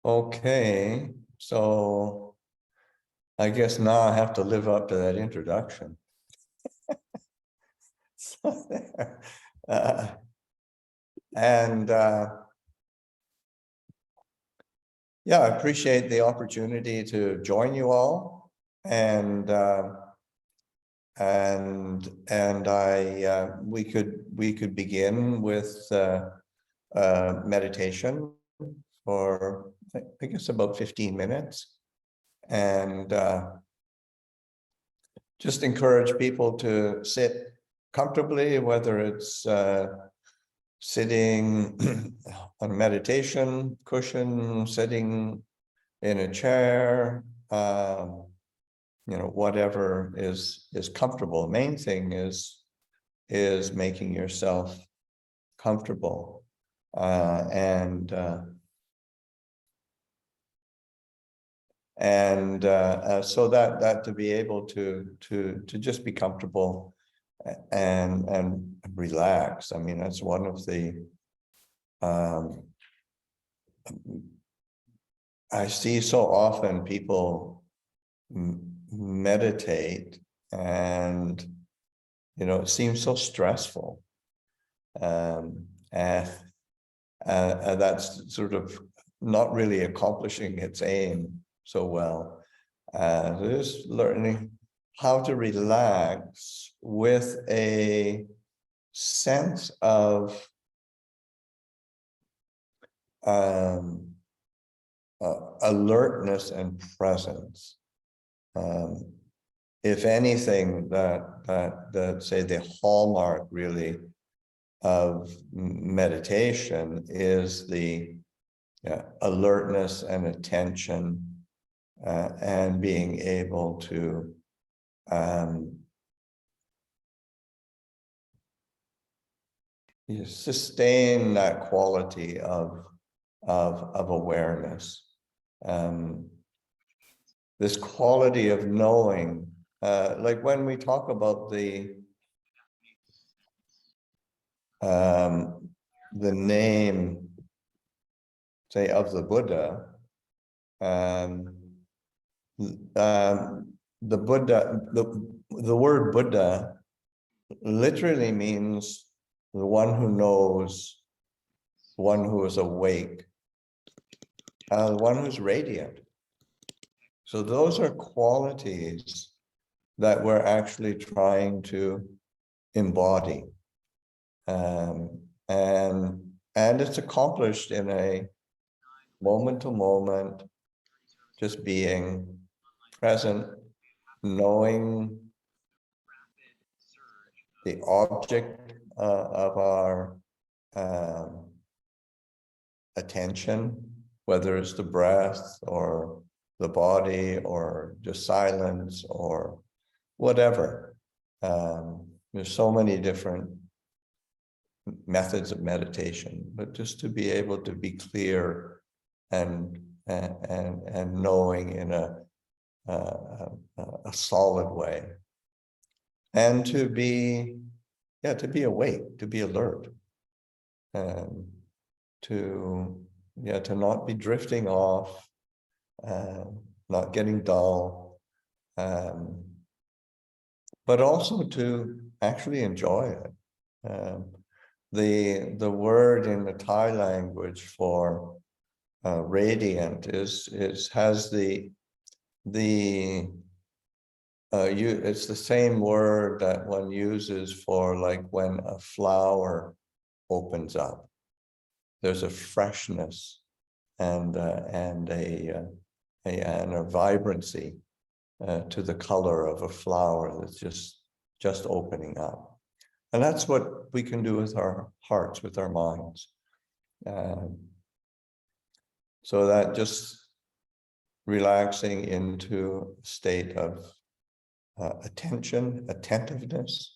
Okay, so I guess now I have to live up to that introduction. uh, and yeah, I appreciate the opportunity to join you all, and we could begin with meditation for I guess about 15 minutes, and just encourage people to sit comfortably, whether it's sitting on a meditation cushion, sitting in a chair, whatever is comfortable. Main thing is making yourself comfortable, so that to be able to just be comfortable and relax. I mean, that's one of the I see so often people meditate, and it seems so stressful, and that's sort of not really accomplishing its aim so well. Just learning how to relax with a sense of alertness and presence. If anything, that say the hallmark really of meditation is the alertness and attention, and being able to sustain that quality of awareness, this quality of knowing, like when we talk about the name, say, of the Buddha, the Buddha, the word Buddha literally means the one who knows, one who is awake, the one who's radiant. So those are qualities that we're actually trying to embody. And it's accomplished in a moment-to-moment, just being present, knowing the object of our attention, whether it's the breath or the body or just silence or whatever. There's so many different methods of meditation, but just to be able to be clear and knowing in a solid way, and to be awake, to be alert, to not be drifting off, not getting dull, but also to actually enjoy it. The word in the Thai language for radiant has it's the same word that one uses for, like, when a flower opens up. There's a freshness and a vibrancy to the color of a flower that's just opening up. And that's what we can do with our hearts, with our minds. So that just relaxing into a state of attention, attentiveness,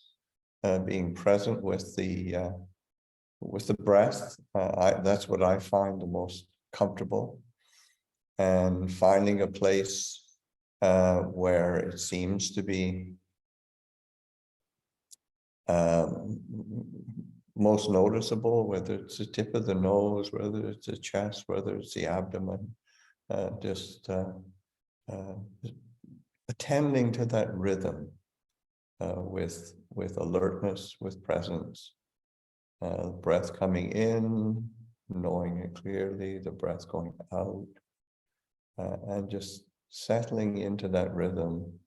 being present with the breath. That's what I find the most comfortable, and finding a place where it seems to be most noticeable, whether it's the tip of the nose, whether it's the chest, whether it's the abdomen, just attending to that rhythm with alertness, with presence, breath coming in, knowing it clearly, the breath going out, and just settling into that rhythm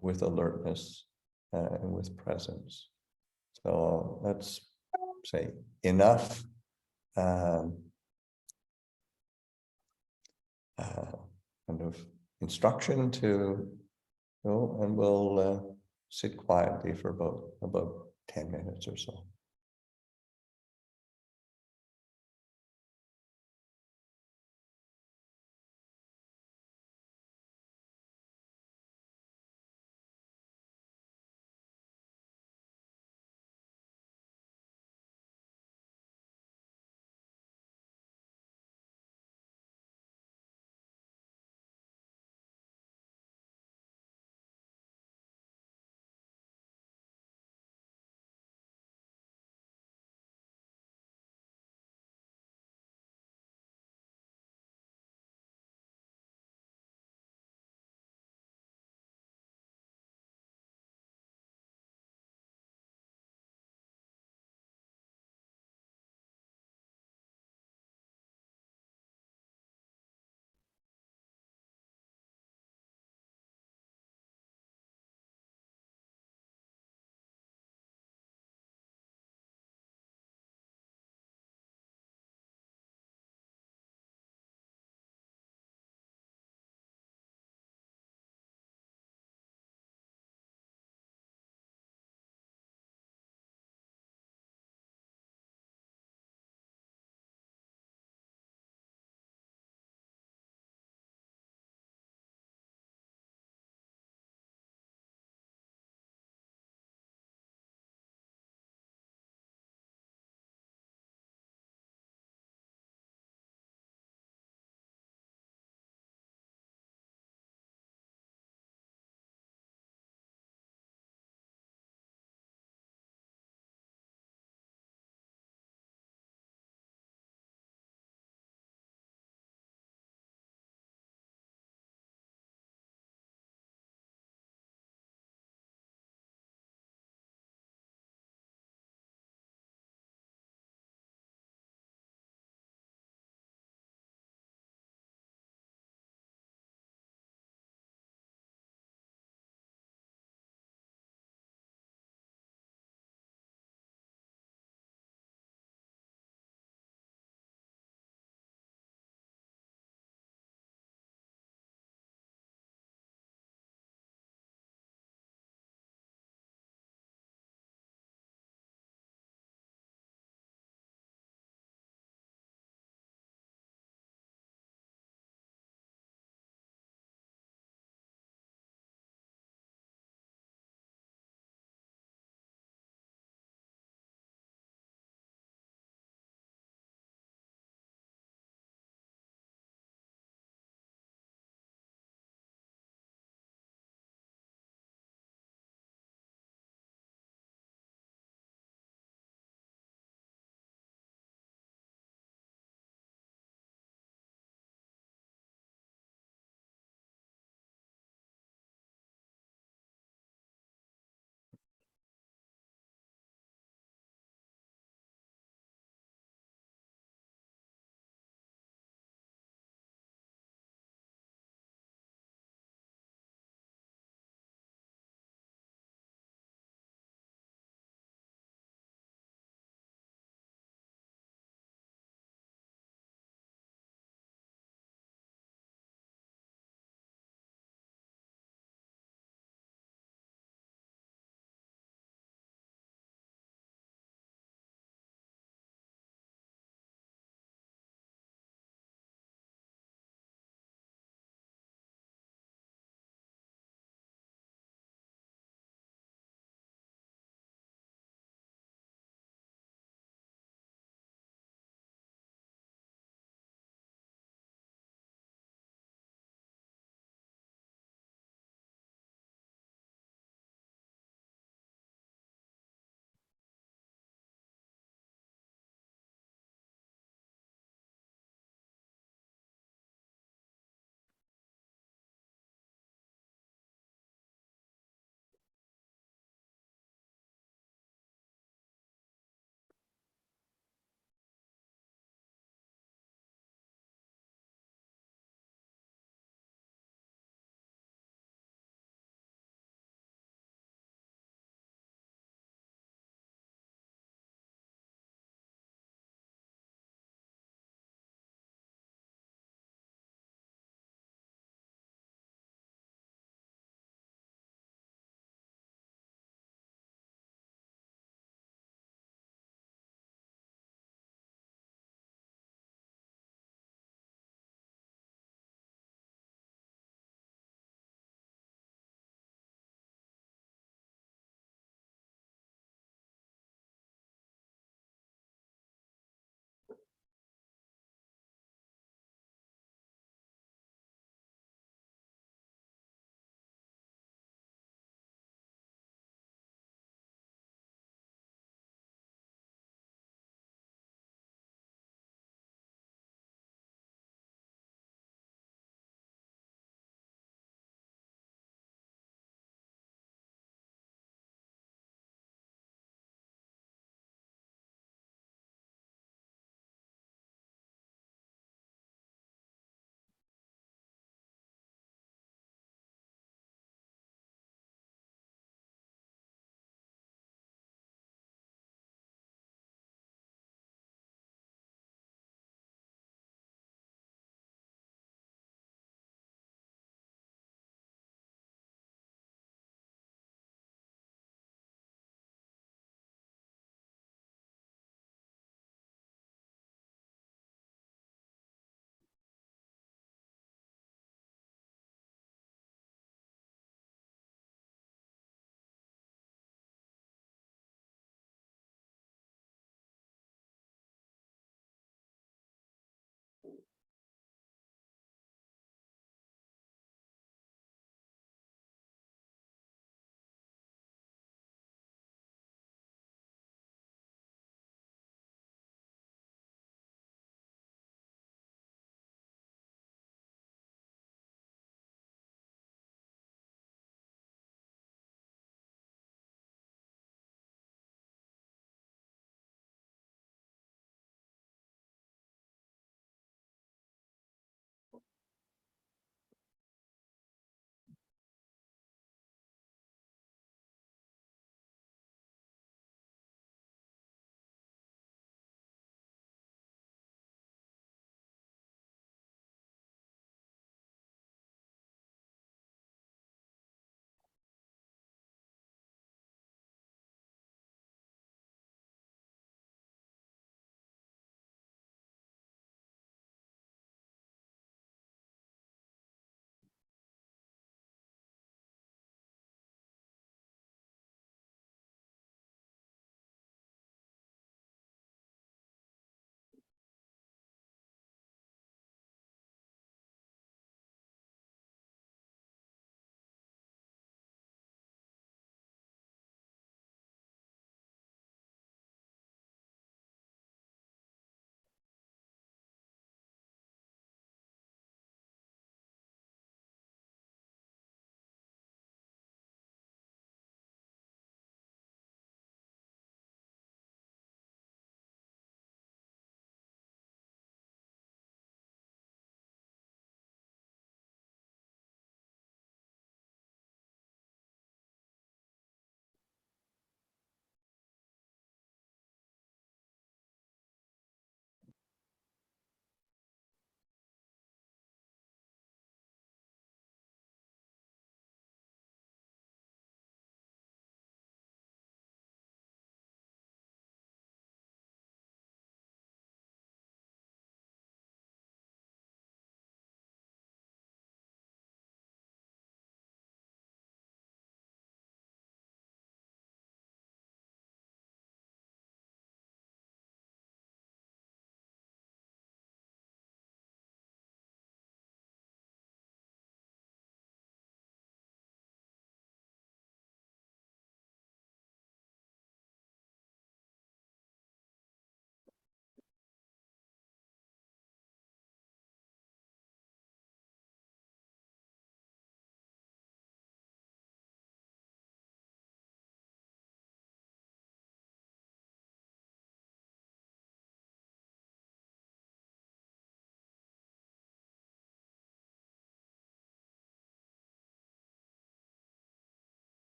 with alertness and with presence. So let's say enough kind of instruction to go, and we'll sit quietly for about 10 minutes or so.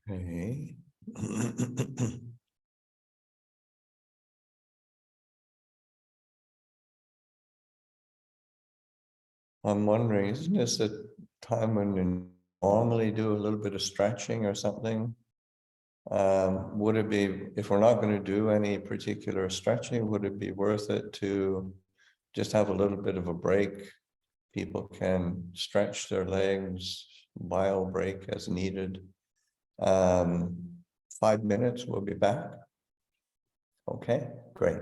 Okay. I'm wondering, isn't this a time when you normally do a little bit of stretching or something? Would it be, if we're not going to do any particular stretching, would it be worth it to just have a little bit of a break? People can stretch their legs, bio break as needed. 5 minutes, we'll be back. Okay, great.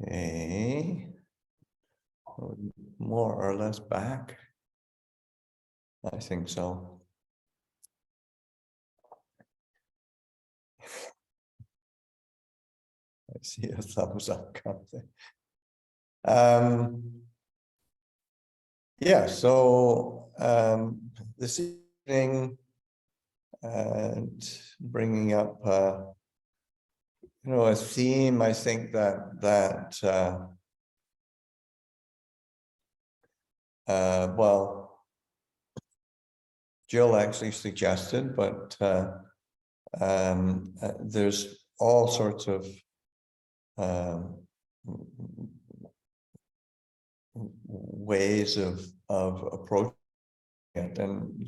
Okay. More or less back. I think so. I see a thumbs up coming. Yeah, so this evening, and bringing up, a theme. I think that well, Jill actually suggested, but there's all sorts of ways of approaching it, and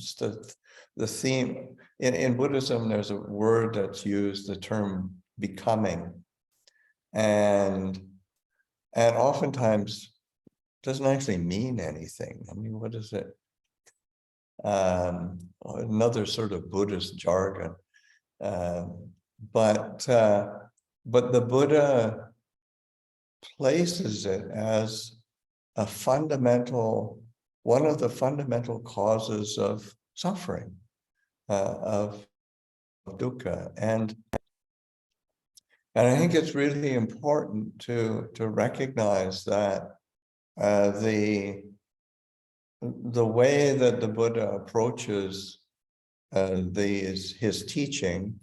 the theme in Buddhism. There's a word that's used, the term becoming, and oftentimes doesn't actually mean anything. I mean, what is it? Another sort of Buddhist jargon, but the Buddha places it as a fundamental, one of the fundamental causes of suffering, of dukkha, and I think it's really important to recognize that the way that the Buddha approaches his teaching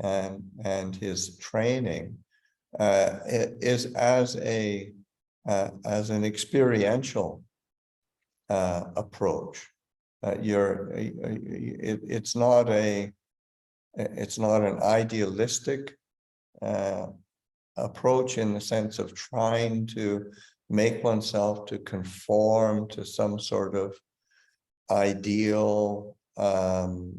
and his training is as an experiential approach. It's not an idealistic approach in the sense of trying to make oneself to conform to some sort of ideal the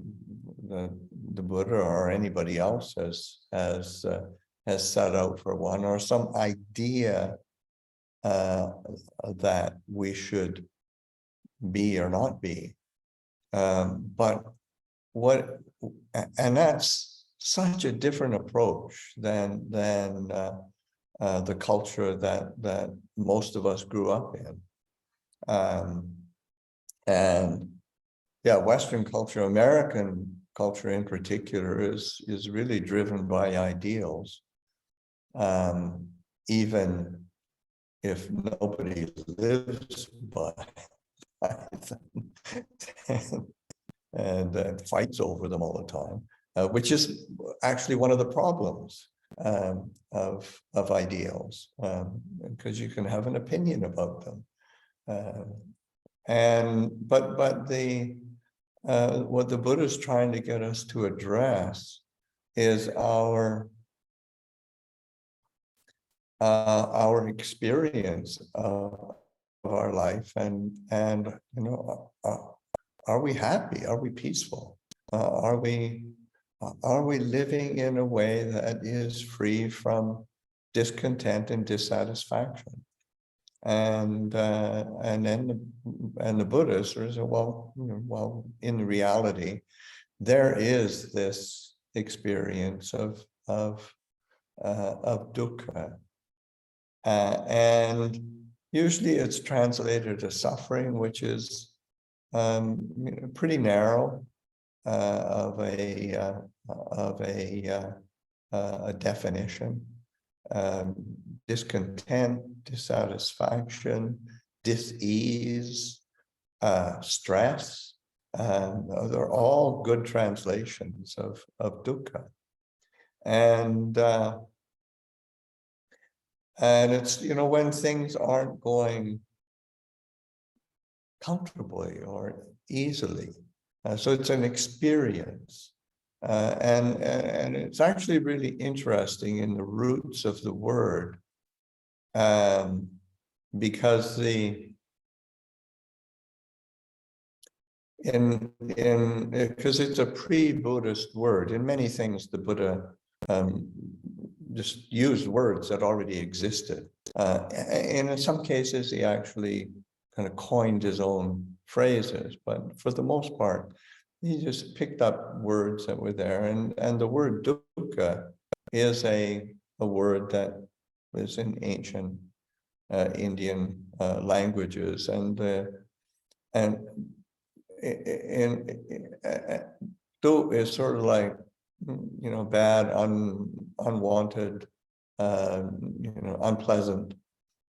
Buddha or anybody else has set out for one, or some idea that we should be or not be. But that's such a different approach than the culture that most of us grew up in. And yeah, Western culture, American culture in particular, is really driven by ideals, even if nobody lives by them and fights over them all the time, which is actually one of the problems of ideals, because you can have an opinion about them. But what the Buddha is trying to get us to address is our experience of our life, and are we happy? Are we peaceful? Are we living in a way that is free from discontent and dissatisfaction? And then the Buddhists say, well, in reality, there is this experience of dukkha, and usually it's translated as suffering, which is pretty narrow of a definition. Discontent, dissatisfaction, dis-ease, stress. They're all good translations of dukkha. And it's, when things aren't going comfortably or easily. So it's an experience. And it's actually really interesting in the roots of the word, because because it's a pre-Buddhist word. In many things, the Buddha just used words that already existed. And in some cases, he actually kind of coined his own phrases, but for the most part, he just picked up words that were there. And the word dukkha is a word that was in ancient Indian languages, and do is sort of like, bad, unwanted, unpleasant.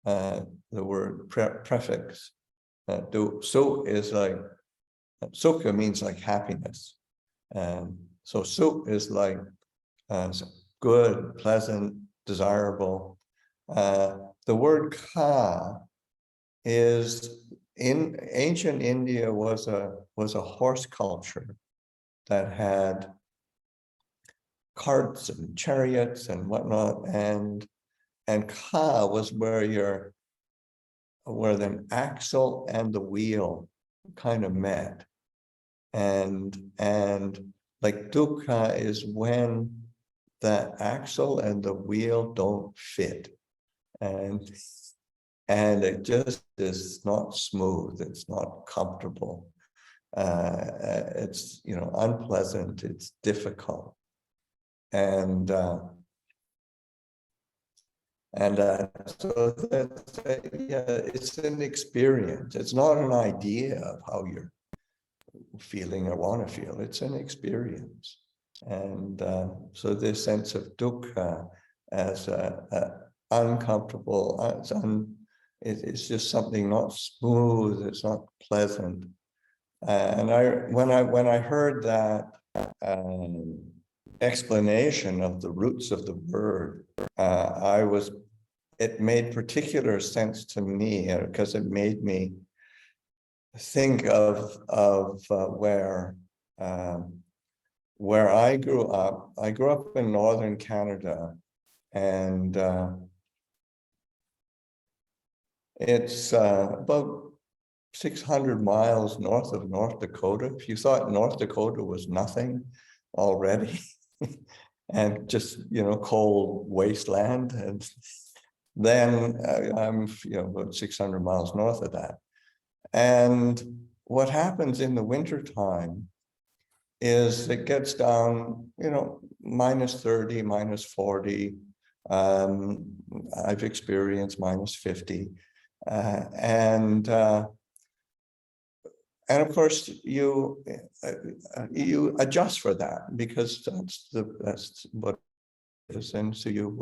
The word prefix. So is like, sukha means like happiness. So su is like good, pleasant, desirable. The word ka is, in ancient India, was a horse culture that had carts and chariots and whatnot, and ka was where the axle and the wheel kind of met, and like dukkha is when the axle and the wheel don't fit, and it just is not smooth, it's not comfortable, it's unpleasant, it's difficult, and so that's, it's an experience. It's not an idea of how you're feeling or want to feel. It's an experience. And so this sense of dukkha as uncomfortable, it's just something not smooth, it's not pleasant. And when I heard that explanation of the roots of the word, it made particular sense to me, because it made me think of where I grew up. I grew up in northern Canada, and it's about 600 miles north of North Dakota. If you thought North Dakota was nothing already, and just cold wasteland, and then I'm about 600 miles north of that. And what happens in the wintertime is it gets down, minus 30, minus 40. I've experienced minus 50. And of course you adjust for that, because that's what it is. And so you've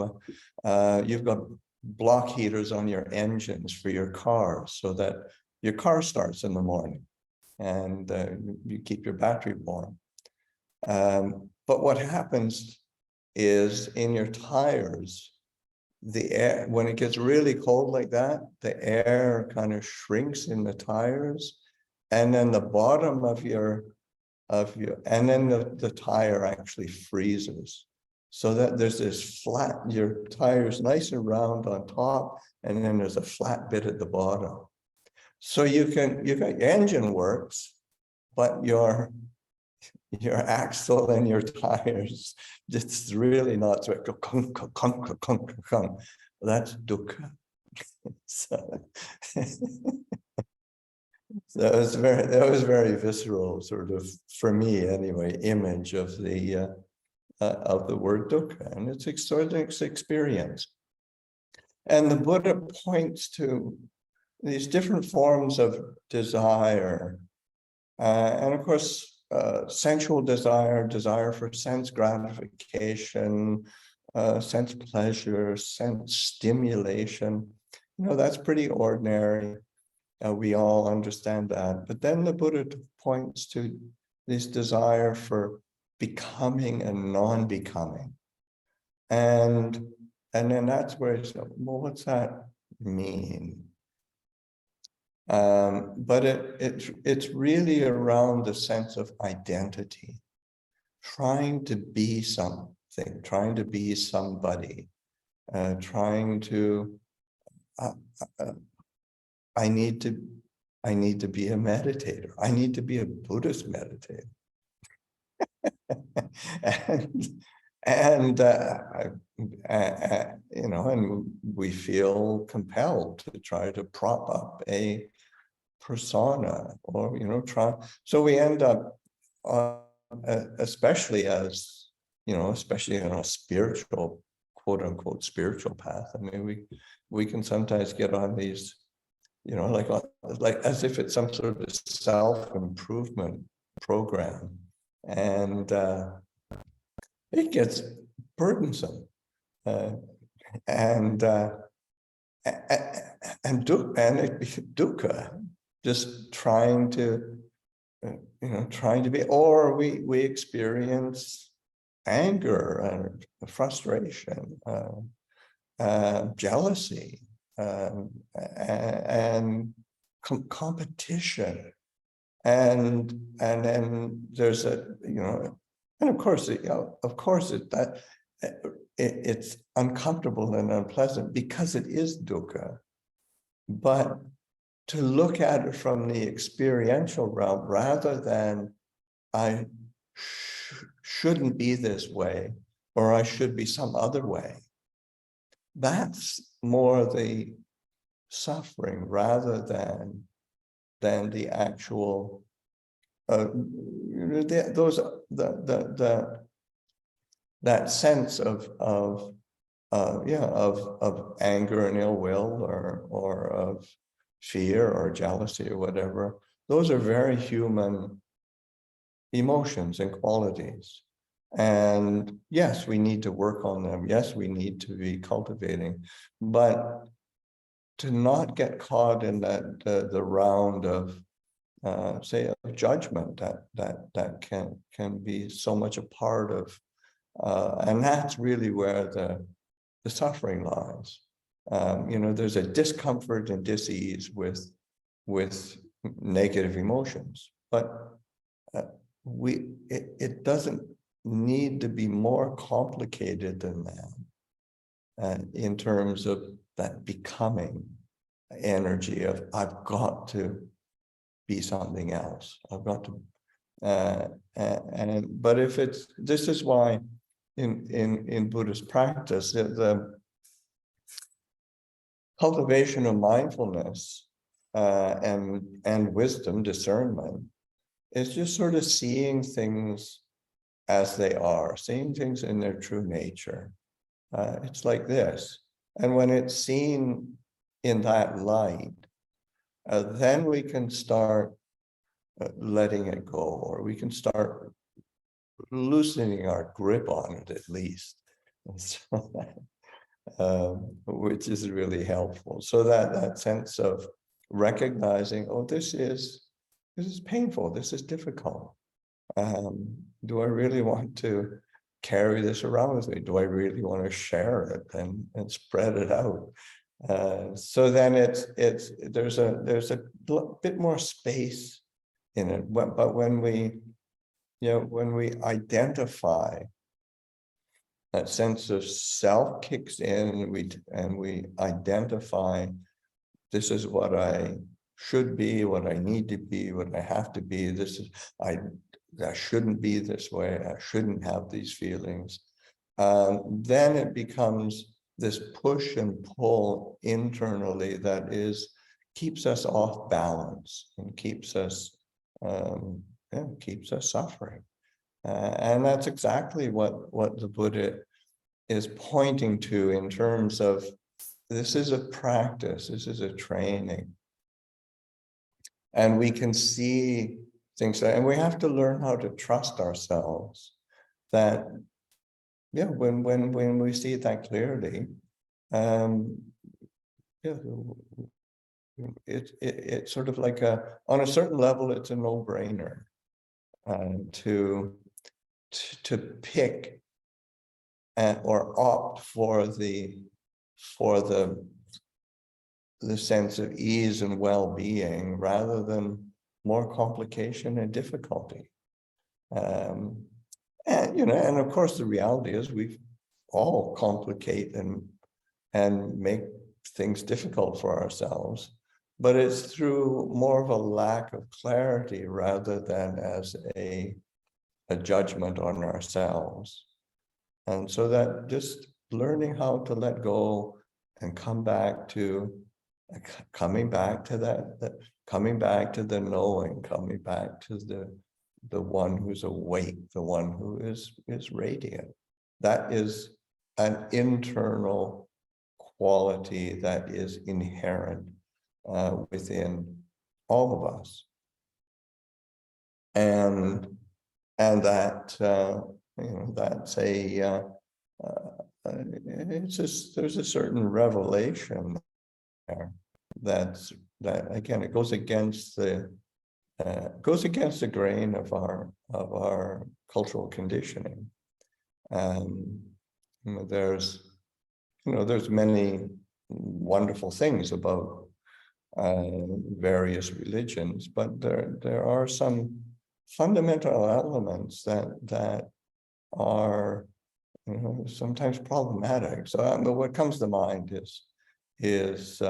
got block heaters on your engines for your cars, so that your car starts in the morning, and you keep your battery warm. But what happens is, in your tires, the air, when it gets really cold like that, the air kind of shrinks in the tires, and then the bottom of your and then the tire actually freezes, so that there's this flat, your tire's nice and round on top, and then there's a flat bit at the bottom. So your engine works, but your axle and your tires, it's really not. That's dukkha. So that was very visceral, sort of, for me anyway, image of the word dukkha, and it's extraordinary experience. And the Buddha points to these different forms of desire, and of course, sensual desire for sense gratification, sense pleasure, sense stimulation. That's pretty ordinary. We all understand that. But then the Buddha points to this desire for becoming and non-becoming. And then that's where he said, well, what's that mean? But it's really around the sense of identity, trying to be something, trying to be somebody, trying to, I need to be a meditator. I need to be a Buddhist meditator. and we feel compelled to try to prop up a persona, or try. So we end up, especially as especially in a spiritual quote unquote spiritual path. I mean, we can sometimes get on these, like as if it's some sort of self-improvement program, and it gets burdensome, and dukkha, just trying to be, or we experience anger and frustration, jealousy, and competition, and then there's and of course it's uncomfortable and unpleasant because it is dukkha, but to look at it from the experiential realm rather than I shouldn't be this way or I should be some other way. That's more the suffering rather than the actual that sense of anger and ill will, or of fear or jealousy or whatever. Those are very human emotions and qualities. And yes, we need to work on them. Yes, we need to be cultivating, but to not get caught in that the round of say of judgment that can be so much a part of, and that's really where the suffering lies. There's a discomfort and dis-ease with negative emotions, but it doesn't need to be more complicated than that, in terms of that becoming energy of I've got to be something else. I've got to, but if this is why in Buddhist practice, the cultivation of mindfulness and wisdom, discernment, is just sort of seeing things as they are, seeing things in their true nature. It's like this. And when it's seen in that light, then we can start letting it go, or we can start loosening our grip on it at least. Which is really helpful. So that sense of recognizing, oh, this is painful, this is difficult. Do I really want to carry this around with me? Do I really want to share it and spread it out? So then there's a bit more space in it. But when we identify, that sense of self kicks in, and we identify, this is what I should be, what I need to be, what I have to be. I shouldn't be this way. I shouldn't have these feelings. Then it becomes this push and pull internally that keeps us off balance and keeps us suffering. And that's exactly what the Buddha is pointing to in terms of, this is a practice, this is a training. And we can see things, and we have to learn how to trust ourselves that, when we see that clearly, it's sort of like on a certain level, it's a no-brainer to pick or opt for the sense of ease and well-being rather than more complication and difficulty. And of course the reality is we all complicate and make things difficult for ourselves, but it's through more of a lack of clarity rather than as a judgment on ourselves. And so that just learning how to let go and coming back to the knowing, coming back to the one who's awake, the one who is radiant. That is an internal quality that is inherent within all of us, and that that's it's just, there's a certain revelation there that again, it goes against the grain of our cultural conditioning. There's many wonderful things about various religions, but there are some fundamental elements that are sometimes problematic. So what comes to mind is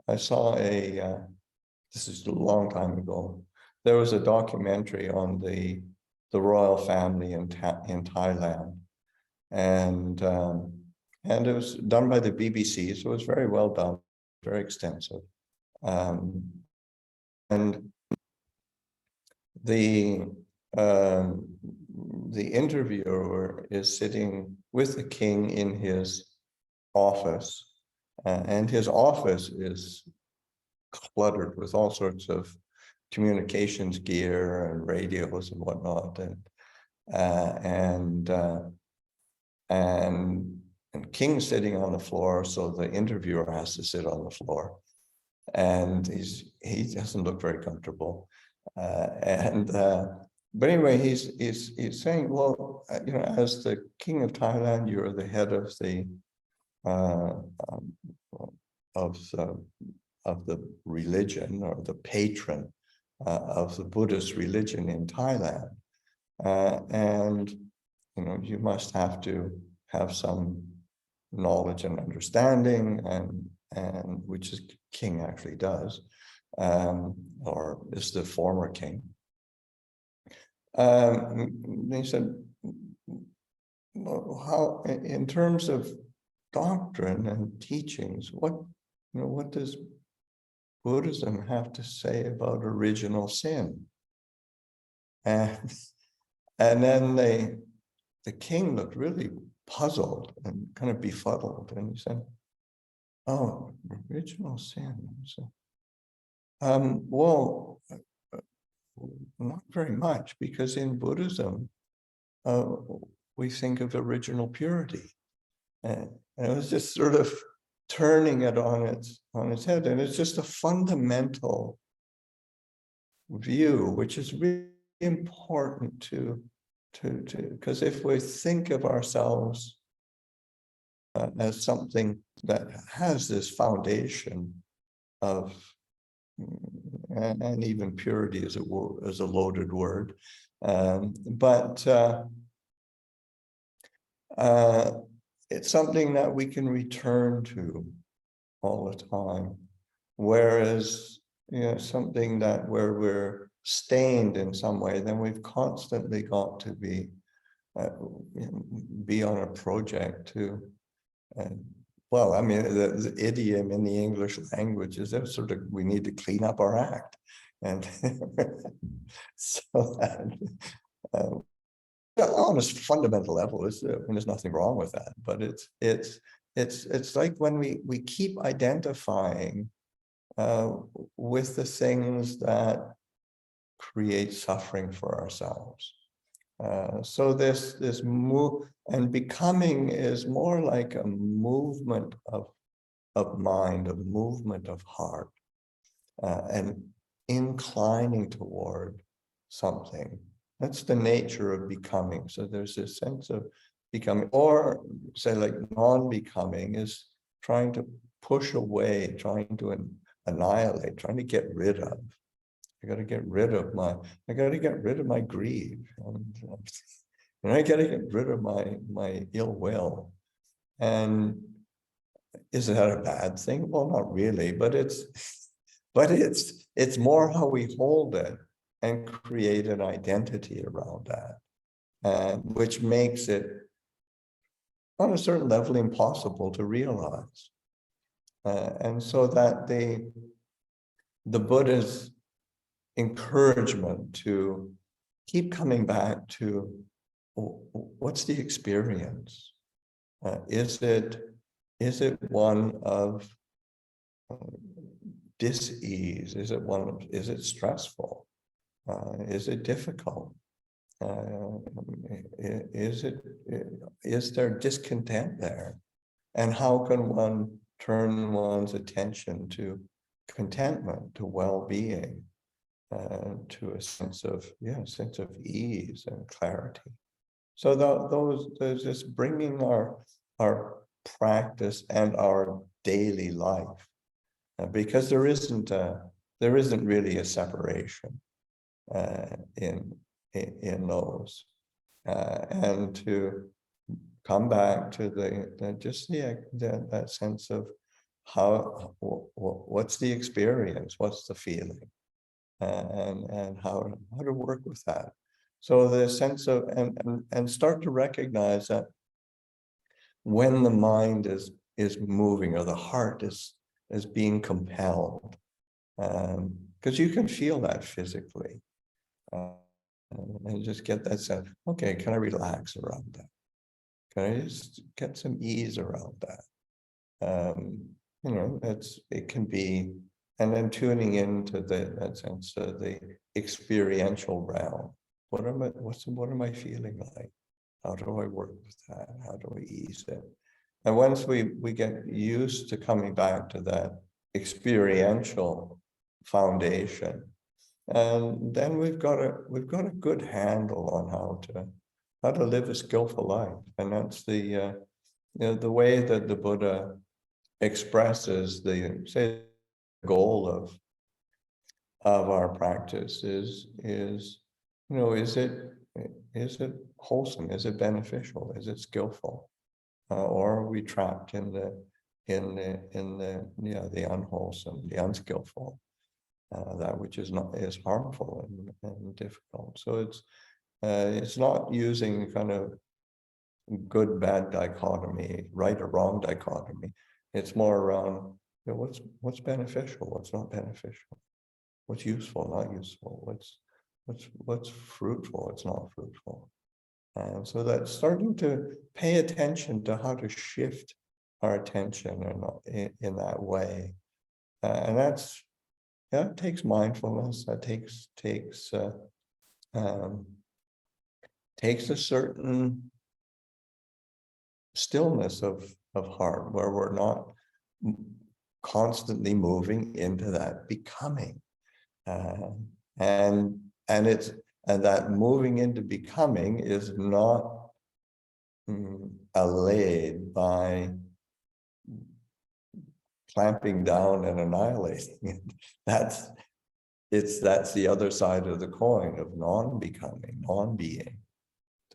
I saw this is a long time ago. There was a documentary on the royal family in Thailand, and it was done by the BBC, so it was very well done, very extensive. And the interviewer is sitting with the king in his office, and his office is cluttered with all sorts of communications gear and radios and whatnot, and King's sitting on the floor, so the interviewer has to sit on the floor, and he doesn't look very comfortable, but anyway, he's saying, well, as the king of Thailand, you're the head of the religion, or the patron of the Buddhist religion in Thailand, and you must have to have some knowledge and understanding, and which is king actually does, or is the former king. They said, how, in terms of doctrine and teachings, what does Buddhism have to say about original sin? And then the king looked really puzzled and kind of befuddled, and he said, "Oh, original sin." So, well, not very much, because in Buddhism, we think of original purity, and it was just sort of turning it on its head, and it's just a fundamental view, which is really important to because if we think of ourselves as something that has this foundation of, and even purity is a loaded word, but it's something that we can return to all the time. Whereas, something that where we're stained in some way, then we've constantly got to be on a project to, well, I mean, the idiom in the English language is that sort of, we need to clean up our act. And so that, on a fundamental level, there's nothing wrong with that, but it's like when we keep identifying with the things that create suffering for ourselves. So this move, and becoming is more like a movement of mind, a movement of heart, and inclining toward something. That's the nature of becoming. So there's this sense of becoming, or say like non-becoming is trying to push away, trying to annihilate, trying to get rid of. I got to get rid of my greed, and I got to get rid of my ill will. And is that a bad thing? Well, not really, but it's more how we hold it and create an identity around that, which makes it, on a certain level, impossible to realize. And so that the Buddha's encouragement to keep coming back to what's the experience, Is it one of dis-ease? Is it stressful? Is it difficult? Is there discontent there? And how can one turn one's attention to contentment, to well-being, to a sense of ease and clarity? So those just bringing our practice and our daily life, because there isn't really a separation in those, and to come back to that sense of what's the experience, what's the feeling, and how to work with that. So the sense of and start to recognize that when the mind is moving or the heart is being compelled, because you can feel that physically, and just get that sense. Okay, can I relax around that? Can I just get some ease around that? It can be, and then tuning into that sense of the experiential realm. What am I feeling like? How do I work with that? How do I ease it? And once we get used to coming back to that experiential foundation, and then we've got a good handle on how to live a skillful life. And that's the way that the Buddha expresses the goal of our practice is it wholesome? Is it beneficial? Is it skillful? Or are we trapped in the unwholesome, the unskillful, that which is harmful and difficult? So it's not using kind of good bad dichotomy, right or wrong dichotomy. It's more around what's beneficial, what's not beneficial, what's useful, not useful, what's fruitful, what's not fruitful. And so that's starting to pay attention to how to shift our attention in that way. And that takes mindfulness, that takes a certain stillness of heart, where we're not constantly moving into that becoming, and that moving into becoming is not allayed by clamping down and annihilating it. That's the other side of the coin of non-becoming, non-being.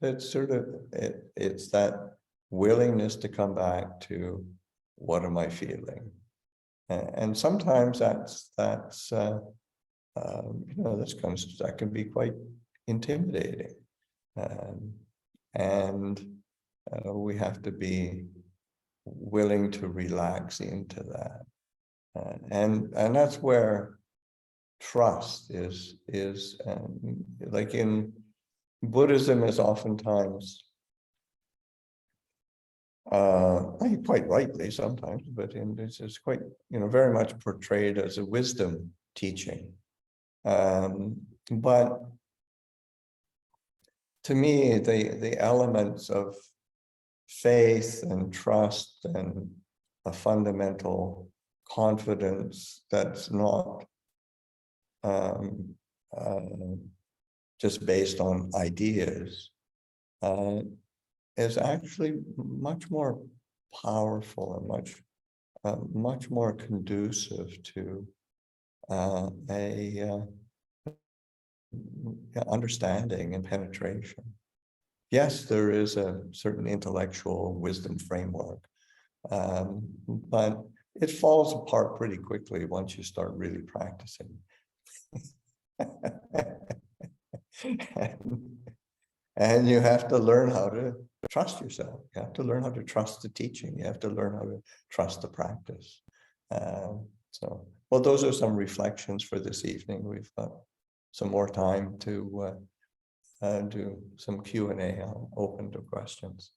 It's it's that willingness to come back to what am I feeling, and sometimes that can be quite intimidating, and we have to be willing to relax into that, and that's where trust is like in Buddhism is oftentimes, quite rightly sometimes, but it's quite very much portrayed as a wisdom teaching. But to me, the elements of faith and trust and a fundamental confidence that's not just based on ideas is actually much more powerful and much more conducive to understanding and penetration. Yes, there is a certain intellectual wisdom framework, but it falls apart pretty quickly once you start really practicing. And you have to learn how to trust yourself. You have to learn how to trust the teaching. You have to learn how to trust the practice. Well, those are some reflections for this evening. We've got some more time to do some Q&A. I'll open to questions.